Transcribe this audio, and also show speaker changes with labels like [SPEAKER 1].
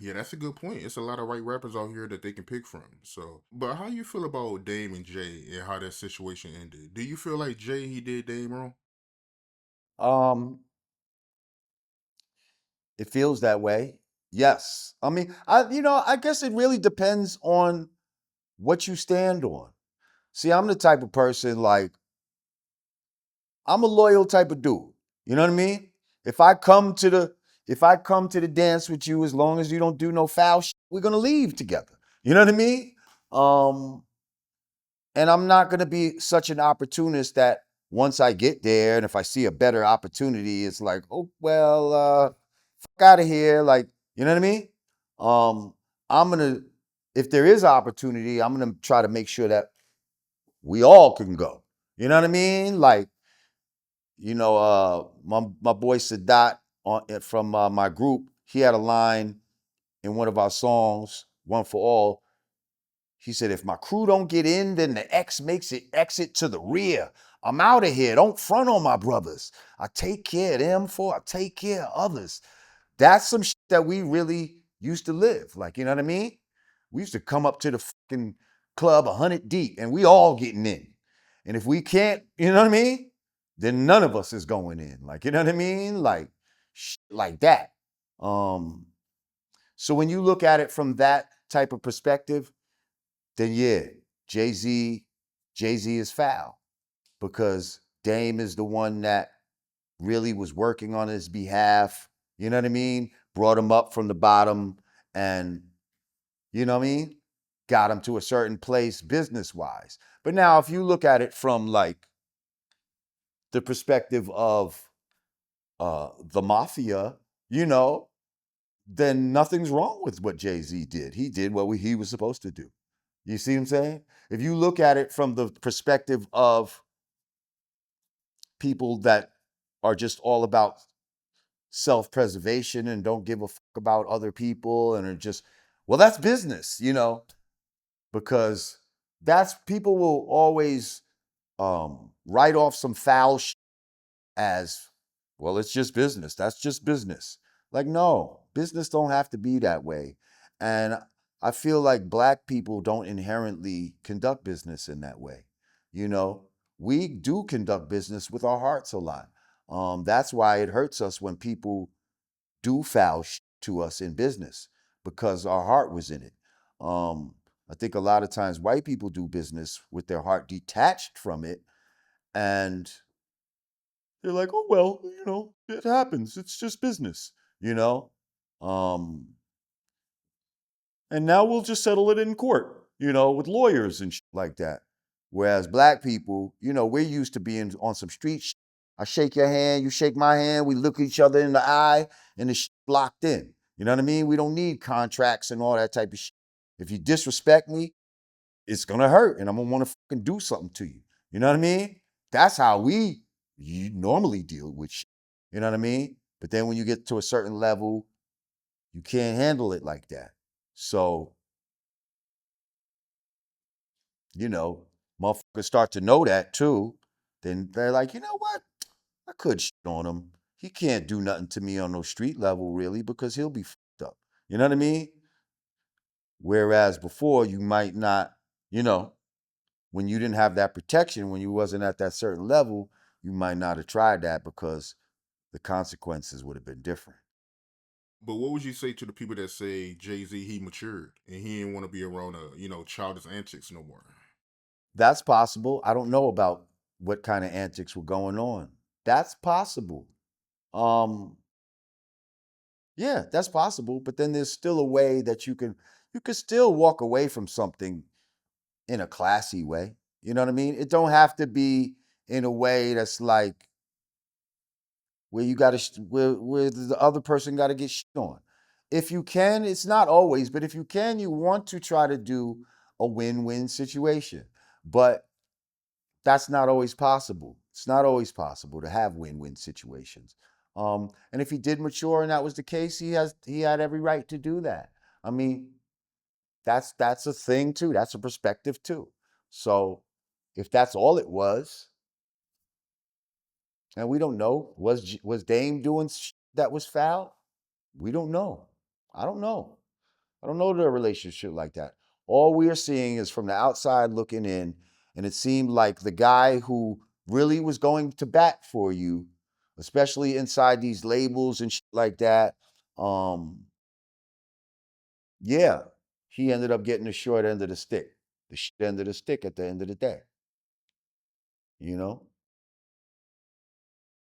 [SPEAKER 1] Yeah, that's a good point. It's a lot of white rappers out here that they can pick from. So, but how you feel about Dame and Jay and how that situation ended? Do you feel like Jay he did Dame wrong?
[SPEAKER 2] Um, it feels that way. Yes. I mean, I guess it really depends on what you stand on. See, I'm the type of person like I'm a loyal type of dude. You know what I mean? If I come to the if I come to the dance with you, as long as you don't do no foul shit, we're gonna leave together. You know what I mean? Um, and I'm not gonna be such an opportunist that once I get there and if I see a better opportunity, it's like, oh well, fuck out of here. Like, you know what I mean? Um, I'm gonna if there is opportunity, I'm gonna try to make sure that we all can go. You know what I mean? Like, my boy Sadat from my group, he had a line in one of our songs, "One for All." He said, "If my crew don't get in, then the X makes it exit to the rear. I'm out of here. Don't front on my brothers. I take care of them for I take care of others." That's some shit that we really used to live. Like, you know what I mean? We used to come up to the fucking club 100 deep and we all getting in. And if we can't, you know what I mean? Then none of us is going in. Like, you know what I mean? Like, shit like that. Um, so when you look at it from that type of perspective, then yeah, Jay Z, Jay Z is foul because Dame is the one that really was working on his behalf. You know what I mean? Brought him up from the bottom and, you know what I mean? Got him to a certain place business wise. But now, if you look at it from like the perspective of the mafia, you know, then nothing's wrong with what Jay Z did. He did what he was supposed to do. You see what I'm saying? If you look at it from the perspective of people that are just all about self-preservation and don't give a fuck about other people and are just, well, that's business, because that's people will always write off some foul as, well, it's just business. That's just business. Like, no, business don't have to be that way. And I feel like black people don't inherently conduct business in that way. You know, we do conduct business with our hearts a lot. That's why it hurts us when people do foul to us in business because our heart was in it. I think a lot of times white people do business with their heart detached from it, and they're like, "Oh well, it happens. It's just business, you know." Um, and now we'll just settle it in court, with lawyers and shit like that. Whereas black people, we're used to being on some street shit. I shake your hand, you shake my hand, we look each other in the eye, and it's locked in. You know what I mean? We don't need contracts and all that type of shit. If you disrespect me, it's gonna hurt, and I'm gonna want to fucking do something to you. You know what I mean? That's how you normally deal with shit. You know what I mean? But then when you get to a certain level, you can't handle it like that. So you know, motherfuckers start to know that too, then they're like, you know what? I could shit on him. He can't do nothing to me on no street level, really, because he'll be fucked up. You know what I mean? Whereas before, you might not, you know, when you didn't have that protection, when you wasn't at that certain level, you might not have tried that because the consequences would have been different.
[SPEAKER 1] But what would you say to the people that say Jay Z he matured and he didn't want to be around childish antics no more?
[SPEAKER 2] That's possible. I don't know about what kind of antics were going on. That's possible. Um, Yeah, that's possible, but then there's still a way that you can still walk away from something in a classy way. You know what I mean? It don't have to be in a way that's like where you got to where the other person got to get shit on. If you can, it's not always, but if you can, you want to try to do a win-win situation. But that's not always possible. It's not always possible to have win-win situations. And if he did mature and that was the case, he had every right to do that. I mean, that's a thing too. That's a perspective too. So if that's all it was, and we don't know, was Dame doing that was foul? We don't know. I don't know. I don't know their relationship like that. All we are seeing is from the outside looking in, and it seemed like the guy who really was going to bat for you, especially inside these labels and shit like that, um, yeah, he ended up getting the short end of the stick, the shit end of the stick at the end of the day, you know?